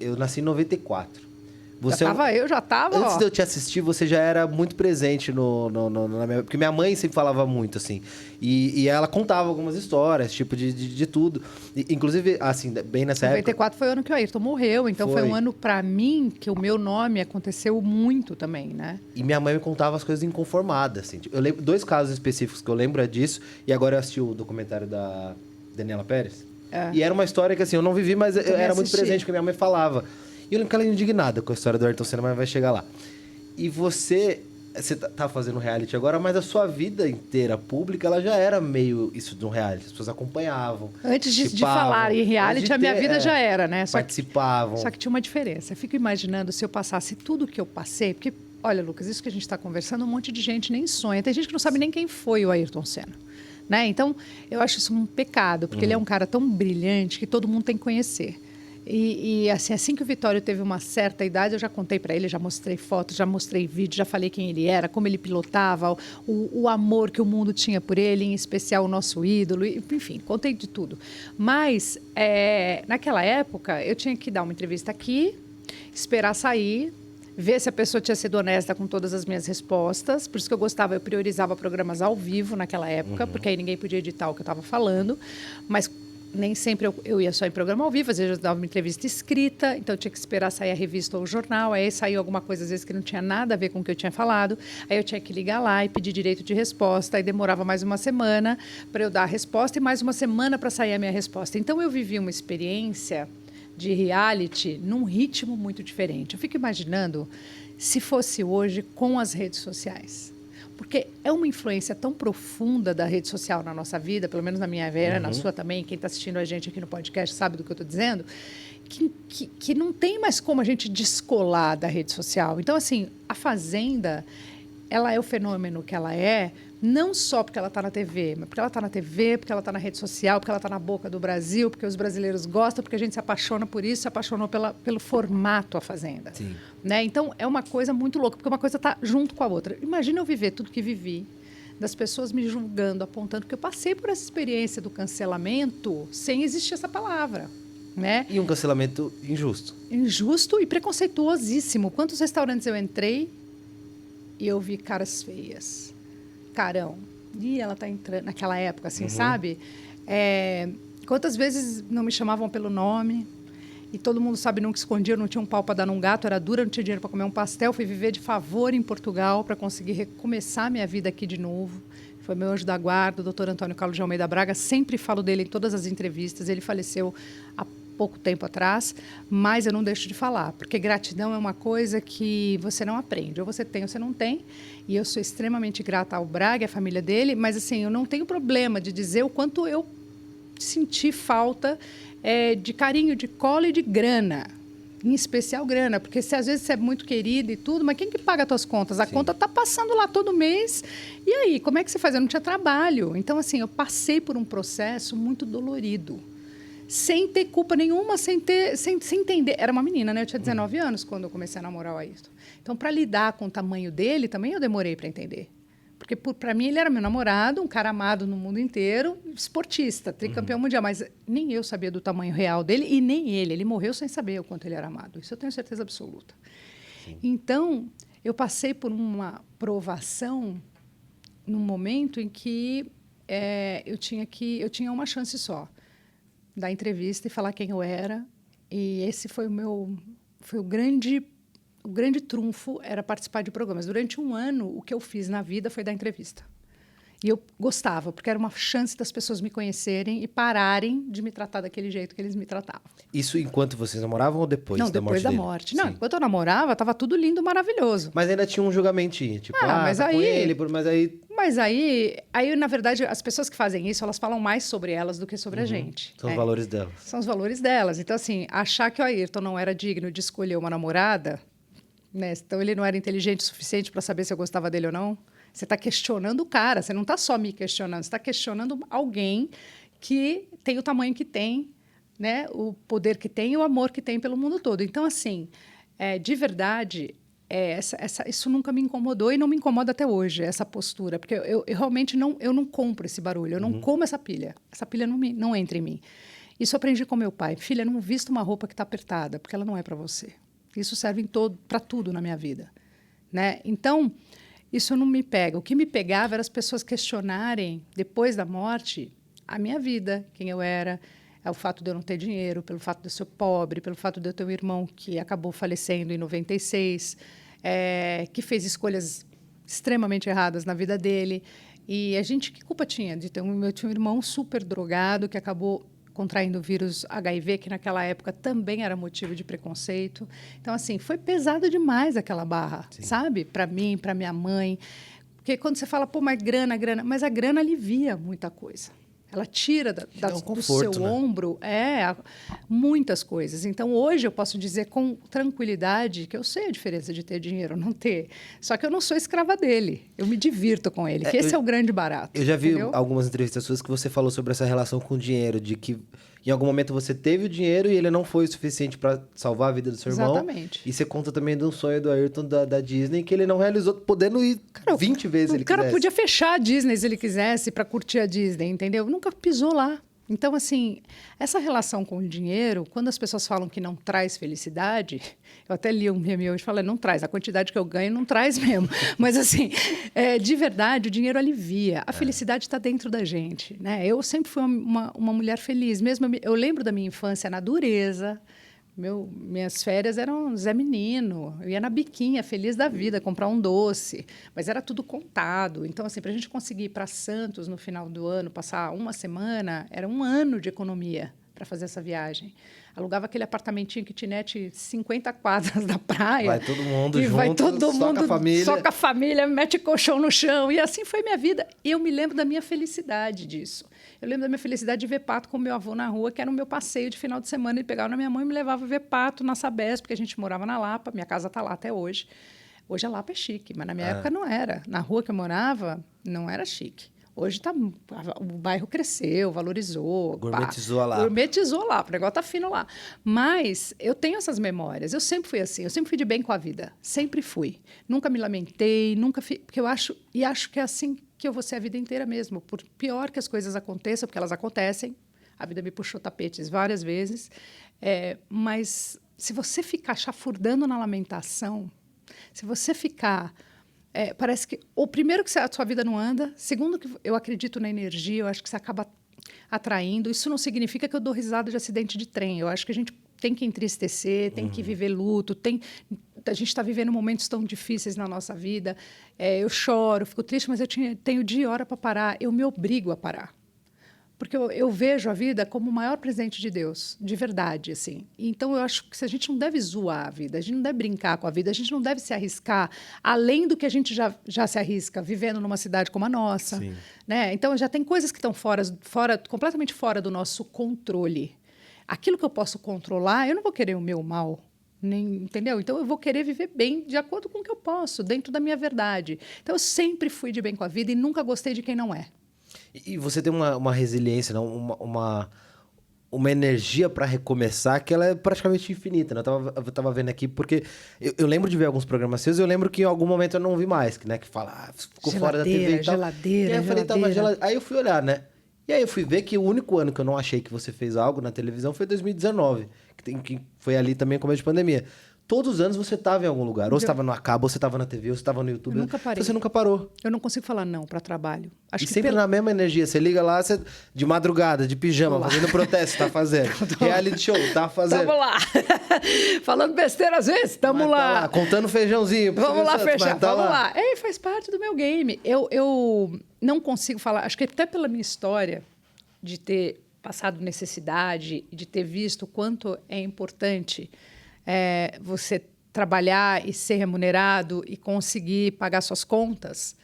eu nasci em 94. Eu já tava, Antes de eu te assistir, você já era muito presente na minha... Porque minha mãe sempre falava muito, assim. E ela contava algumas histórias, tipo, de tudo. Inclusive, assim, bem nessa 94 foi o ano que o Ayrton morreu. Então, foi um Foi. ano, pra mim, que o meu nome aconteceu muito também, né? E minha mãe me contava as coisas inconformadas, assim. Tipo, eu lembro 2 casos específicos que eu lembro é disso. E agora eu assisti o documentário da Daniela Pérez. E era uma história que, assim, eu não vivi, mas eu era muito presente, porque minha mãe falava. E eu lembro que ela era indignada com a história do Ayrton Senna, mas vai chegar lá. E você tá fazendo reality agora, mas a sua vida inteira pública, ela já era meio isso de um reality. As pessoas acompanhavam. Antes de falar em reality, a minha vida já era, né? Participavam. Só que tinha uma diferença. Eu fico imaginando se eu passasse tudo o que eu passei, porque, olha, Lucas, isso que a gente está conversando, um monte de gente nem sonha. Tem gente que não sabe nem quem foi o Ayrton Senna. Né? Então, eu acho isso um pecado, porque ele é um cara tão brilhante que todo mundo tem que conhecer. E assim que o Vitório teve uma certa idade, eu já contei para ele, já mostrei fotos, já mostrei vídeo, já falei quem ele era, como ele pilotava, o amor que o mundo tinha por ele, em especial o nosso ídolo, enfim, contei de tudo. Mas, naquela época, eu tinha que dar uma entrevista aqui, esperar sair, ver se a pessoa tinha sido honesta com todas as minhas respostas. Por isso que eu priorizava programas ao vivo naquela época, porque aí ninguém podia editar o que eu estava falando. Mas nem sempre eu ia só em programa ao vivo, às vezes eu dava uma entrevista escrita, então eu tinha que esperar sair a revista ou o jornal, aí saiu alguma coisa, às vezes, que não tinha nada a ver com o que eu tinha falado, aí eu tinha que ligar lá e pedir direito de resposta, aí demorava mais uma semana para eu dar a resposta e mais uma semana para sair a minha resposta. Então, eu vivi uma experiência de reality num ritmo muito diferente. Eu fico imaginando se fosse hoje com as redes sociais. Porque é uma influência tão profunda da rede social na nossa vida, pelo menos na minha vida, na sua também, quem está assistindo a gente aqui no podcast sabe do que eu estou dizendo, que não tem mais como a gente descolar da rede social. Então, assim, a Fazenda, ela é o fenômeno que ela é, não só porque ela está na TV, mas porque ela está na TV, porque ela está na rede social, porque ela está na boca do Brasil, porque os brasileiros gostam, porque a gente se apaixona por isso, se apaixonou pelo formato A Fazenda. Sim. Né? Então, é uma coisa muito louca, porque uma coisa está junto com a outra. Imagina eu viver tudo que vivi, das pessoas me julgando, apontando, porque eu passei por essa experiência do cancelamento sem existir essa palavra. Né? E um cancelamento injusto. Injusto e preconceituosíssimo. Quantos restaurantes eu entrei e eu vi caras feias? Carão. E ela está entrando naquela época, assim, sabe? Quantas vezes não me chamavam pelo nome e todo mundo sabe, nunca escondia, eu não tinha um pau para dar num gato, era dura, não tinha dinheiro para comer um pastel, fui viver de favor em Portugal para conseguir recomeçar minha vida aqui de novo. Foi meu anjo da guarda, o doutor Antônio Carlos de Almeida Braga, sempre falo dele em todas as entrevistas, ele faleceu há pouco tempo atrás, mas eu não deixo de falar, porque gratidão é uma coisa que você não aprende, ou você tem ou você não tem, e eu sou extremamente grata ao Braga e à família dele, mas assim, eu não tenho problema de dizer o quanto eu senti falta de carinho, de cola e de grana, em especial grana, porque se às vezes você é muito querido e tudo, mas quem que paga as tuas contas? A conta está passando lá todo mês, e aí, como é que você faz? Eu não tinha trabalho, então assim, eu passei por um processo muito dolorido, sem ter culpa nenhuma, sem entender. Era uma menina, né? Eu tinha 19 anos quando eu comecei a namorar o Ayrton. Então, para lidar com o tamanho dele, também eu demorei para entender. Porque, para mim, ele era meu namorado, um cara amado no mundo inteiro, esportista, tricampeão mundial. Mas nem eu sabia do tamanho real dele e nem ele. Ele morreu sem saber o quanto ele era amado. Isso eu tenho certeza absoluta. Sim. Então, eu passei por uma provação num momento em que eu tinha uma chance só. Dar entrevista e falar quem eu era, e esse foi o grande trunfo, era participar de programas. Durante um ano, o que eu fiz na vida foi dar entrevista. E eu gostava, porque era uma chance das pessoas me conhecerem e pararem de me tratar daquele jeito que eles me tratavam. Isso enquanto vocês namoravam ou depois da morte dele? Não, depois da morte. Não, enquanto eu namorava, estava tudo lindo, maravilhoso. Mas ainda tinha um julgamentinho, tipo, mas tá aí, com ele, mas aí... Mas aí, na verdade, as pessoas que fazem isso, elas falam mais sobre elas do que sobre a gente. São os valores delas. São os valores delas. Então, assim, achar que o Ayrton não era digno de escolher uma namorada, né? Então ele não era inteligente o suficiente para saber se eu gostava dele ou não. Você está questionando o cara, você não está só me questionando, você está questionando alguém que tem o tamanho que tem, né? O poder que tem e o amor que tem pelo mundo todo. Então, assim, de verdade, isso nunca me incomodou e não me incomoda até hoje, essa postura, porque eu realmente não compro esse barulho, eu não como essa pilha não entra em mim. Isso eu aprendi com meu pai. Filha, não vista uma roupa que está apertada, porque ela não é para você. Isso serve para tudo na minha vida, né? Então, isso não me pega. O que me pegava era as pessoas questionarem, depois da morte, a minha vida, quem eu era, o fato de eu não ter dinheiro, pelo fato de eu ser pobre, pelo fato de eu ter um irmão que acabou falecendo em 96, que fez escolhas extremamente erradas na vida dele. E a gente, que culpa tinha de ter eu tinha um irmão super drogado que acabou contraindo o vírus HIV, que naquela época também era motivo de preconceito. Então, assim, foi pesado demais aquela barra, Sim. sabe? Para mim, para minha mãe. Porque quando você fala, pô, mas grana, mas a grana alivia muita coisa. Ela tira do seu ombro muitas coisas. Então, hoje eu posso dizer com tranquilidade que eu sei a diferença de ter dinheiro ou não ter. Só que eu não sou escrava dele. Eu me divirto com ele, que esse é o grande barato. Eu já vi algumas entrevistas suas que você falou sobre essa relação com o dinheiro, de que em algum momento você teve o dinheiro e ele não foi o suficiente para salvar a vida do seu irmão. Exatamente. E você conta também de um sonho do Ayrton da Disney que ele não realizou, podendo ir 20 vezes ele quisesse. O cara podia fechar a Disney se ele quisesse para curtir a Disney, entendeu? Nunca pisou lá. Então, assim, essa relação com o dinheiro, quando as pessoas falam que não traz felicidade, eu até li um meme hoje falando, não traz, a quantidade que eu ganho não traz mesmo. Mas, assim, de verdade, o dinheiro alivia. A felicidade está dentro da gente, né? Eu sempre fui uma mulher feliz. Mesmo eu lembro da minha infância na dureza. Minhas férias eram Zé Menino. Eu ia na biquinha, feliz da vida, comprar um doce. Mas era tudo contado. Então, assim, para a gente conseguir ir para Santos no final do ano, passar uma semana, era um ano de economia para fazer essa viagem. Alugava aquele apartamentinho kitnet 50 quadras da praia. Vai todo mundo junto, vai todo mundo, soca a família. Soca a família, mete colchão no chão. E assim foi minha vida. E eu me lembro da minha felicidade disso. Eu lembro da minha felicidade de ver pato com o meu avô na rua, que era o meu passeio de final de semana. Ele pegava na minha mão e me levava a ver pato na Sabesp, porque a gente morava na Lapa. Minha casa está lá até hoje. Hoje a Lapa é chique, mas na minha época não era. Na rua que eu morava, não era chique. Hoje o bairro cresceu, valorizou. Gourmetizou a Lapa. Gourmetizou a Lapa, o negócio tá fino lá. Mas eu tenho essas memórias. Eu sempre fui assim, eu sempre fui de bem com a vida. Sempre fui. Nunca me lamentei, porque eu acho que é assim que eu vou ser a vida inteira mesmo. Por pior que as coisas aconteçam, porque elas acontecem. A vida me puxou tapetes várias vezes. Mas se você ficar chafurdando na lamentação, se você ficar... parece que... primeiro, que a sua vida não anda. Segundo, que eu acredito na energia. Eu acho que você acaba atraindo. Isso não significa que eu dou risada de acidente de trem. Eu acho que a gente tem que entristecer, tem que viver luto. A gente está vivendo momentos tão difíceis na nossa vida. Eu choro, fico triste, mas eu tenho dia e hora para parar. Eu me obrigo a parar. Porque eu vejo a vida como o maior presente de Deus, de verdade, assim. Então, eu acho que a gente não deve zoar a vida, a gente não deve brincar com a vida, a gente não deve se arriscar além do que a gente já se arrisca, vivendo numa cidade como a nossa. Né? Então, já tem coisas que estão completamente fora do nosso controle. Aquilo que eu posso controlar, eu não vou querer o meu mal, entendeu? Então, eu vou querer viver bem de acordo com o que eu posso, dentro da minha verdade. Então, eu sempre fui de bem com a vida e nunca gostei de quem não é. E você tem uma resiliência, uma energia para recomeçar que ela é praticamente infinita, né? Eu tava vendo aqui, porque eu lembro de ver alguns programas seus e eu lembro que em algum momento eu não vi mais, né? Que fala, ficou fora da TV e tal. Geladeira, e aí eu falei, aí eu fui olhar, né? E aí eu fui ver que o único ano que eu não achei que você fez algo na televisão foi 2019, que foi ali também começo de pandemia. Todos os anos você estava em algum lugar. Ou você estava no Acabo, ou você estava na TV, ou você estava no YouTube. Eu nunca parei. Você nunca parou. Eu não consigo falar não para trabalho. Acho que sempre na mesma energia. Você liga lá, de madrugada, de pijama, fazendo protesto, tá fazendo. Reality show, tá fazendo. Tamo lá. Falando besteira às vezes, tamo lá. Tá lá. Contando feijãozinho. Vamos lá fechar, vamos lá. Faz parte do meu game. Eu não consigo falar, acho que até pela minha história de ter passado necessidade, de ter visto o quanto é importante... você trabalhar e ser remunerado e conseguir pagar suas contas,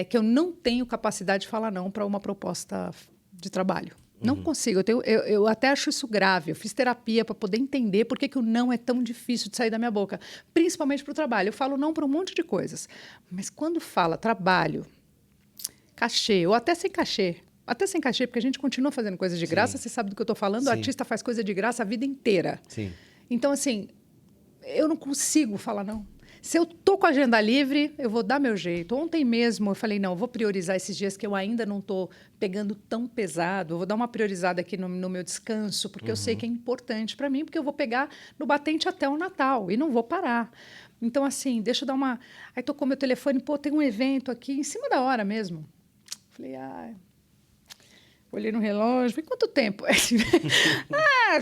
que eu não tenho capacidade de falar não para uma proposta de trabalho. Não consigo. Eu até acho isso grave. Eu fiz terapia para poder entender por que o não é tão difícil de sair da minha boca, principalmente para o trabalho. Eu falo não para um monte de coisas. Mas quando fala trabalho, cachê, ou até sem cachê, porque a gente continua fazendo coisa de graça, você sabe do que eu estou falando, Sim. O artista faz coisa de graça a vida inteira. Sim. Então, assim, eu não consigo falar não. Se eu tô com a agenda livre, eu vou dar meu jeito. Ontem mesmo eu falei, não, eu vou priorizar esses dias que eu ainda não tô pegando tão pesado. Eu vou dar uma priorizada aqui no meu descanso, porque eu sei que é importante para mim, porque eu vou pegar no batente até o Natal e não vou parar. Então, assim, deixa eu dar uma... Aí tocou meu telefone, pô, tem um evento aqui, em cima da hora mesmo. Falei, olhei no relógio, falei, quanto tempo?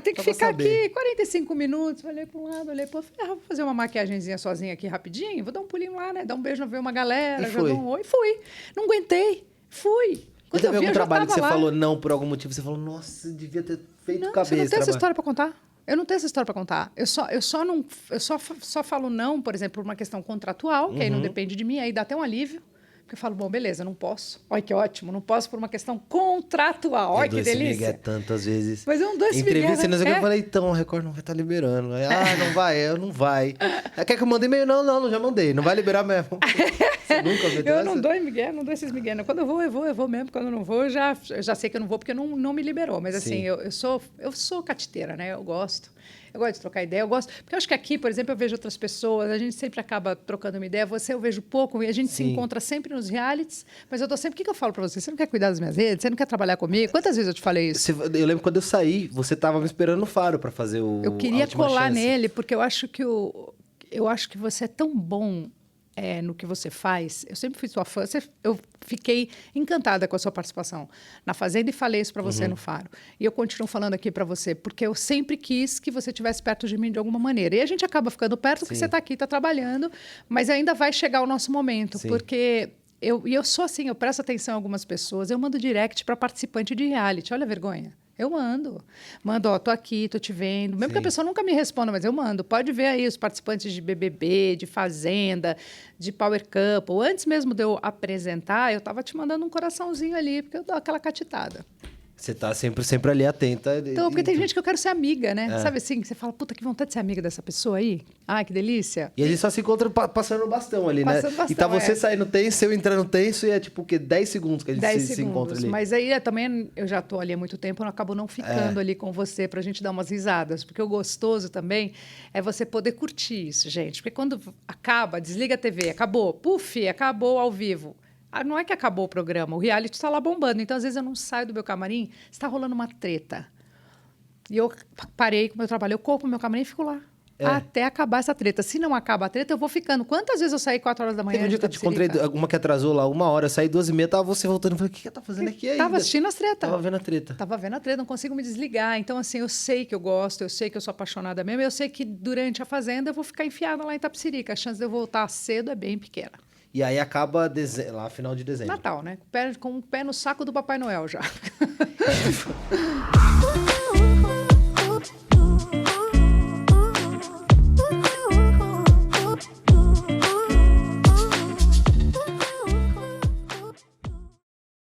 Tem que ficar aqui 45 minutos. Olhei para um lado, olhei para o outro. Falei, vou fazer uma maquiagenzinha sozinha aqui rapidinho, vou dar um pulinho lá, né? Dar um beijo, ver uma galera, já dou um oi. Fui. Não aguentei. Fui. Quando teve algum trabalho que você falou não por algum motivo, você falou, nossa, devia ter feito cabeça. Eu não tenho essa história para contar. Eu não tenho essa história para contar. Eu só falo não, por exemplo, por uma questão contratual, que aí não depende de mim, aí dá até um alívio. Porque eu falo, bom, beleza, não posso. Olha que ótimo, não posso por uma questão contratual. Olha que delícia. Tantas vezes. Mas eu não dou esse migué. Entrevista, não sei o que eu falei, então, o Record não vai estar liberando. Aí, não vai. Quer que eu mande e-mail? Não, já mandei. Não vai liberar mesmo. Você nunca viu eu não dou migué, não dou esses migué. Quando eu vou mesmo. Quando eu não vou, eu já sei que eu não vou porque não me liberou. Mas assim, eu sou catiteira, né? Eu gosto de trocar ideia, eu gosto. Porque eu acho que aqui, por exemplo, eu vejo outras pessoas, a gente sempre acaba trocando uma ideia. Você eu vejo pouco e a gente se encontra sempre nos realities, mas eu tô sempre. O que eu falo pra você? Você não quer cuidar das minhas redes? Você não quer trabalhar comigo? Quantas vezes eu te falei isso? Eu lembro quando eu saí, você tava me esperando no Faro pra fazer o. Eu queria colar nele, porque eu acho que você é tão bom. No que você faz, eu sempre fui sua fã, eu fiquei encantada com a sua participação na Fazenda e falei isso para você no Faro. E eu continuo falando aqui para você, porque eu sempre quis que você estivesse perto de mim de alguma maneira. E a gente acaba ficando perto porque você está aqui, está trabalhando, mas ainda vai chegar o nosso momento, porque eu sou assim, eu presto atenção em algumas pessoas, eu mando direct para participante de reality, olha a vergonha. Eu mando, tô aqui, tô te vendo. Mesmo que a pessoa nunca me responda, mas eu mando. Pode ver aí os participantes de BBB, de Fazenda, de Power Couple. Antes mesmo de eu apresentar, eu tava te mandando um coraçãozinho ali, porque eu dou aquela catitada. Você tá sempre ali atenta. Então, porque tem gente que eu quero ser amiga, né? Sabe assim, que você fala, puta, que vontade de ser amiga dessa pessoa aí. Ai, que delícia. E a gente só se encontra passando o bastão ali, né? Bastão, e tá você saindo tenso, eu entrando tenso, e é tipo o quê? 10 segundos que a gente se encontra ali. Mas aí também, eu já tô ali há muito tempo, eu acabo não ficando ali com você pra gente dar umas risadas. Porque o gostoso também é você poder curtir isso, gente. Porque quando acaba, desliga a TV, acabou, puf, acabou ao vivo. Não é que acabou o programa, o reality está lá bombando. Então, às vezes, eu não saio do meu camarim, está rolando uma treta. E eu parei com o meu trabalho, eu corro pro meu camarim e fico lá. Até acabar essa treta. Se não acaba a treta, eu vou ficando. Quantas vezes eu saí 4 horas da manhã? Teve um dia que eu te encontrei, uma que atrasou lá 1 hora, eu saí 2h30, tava você voltando. Eu falei, o que ela tá fazendo aqui ainda? Tava assistindo as tretas. Tava vendo a treta. Tava vendo a treta, não consigo me desligar. Então, assim, eu sei que eu gosto, eu sei que eu sou apaixonada mesmo, eu sei que durante a Fazenda eu vou ficar enfiada lá em Itapecerica. A chance de eu voltar cedo é bem pequena. E aí acaba lá final de dezembro. Natal, né? Com o pé no saco do Papai Noel já.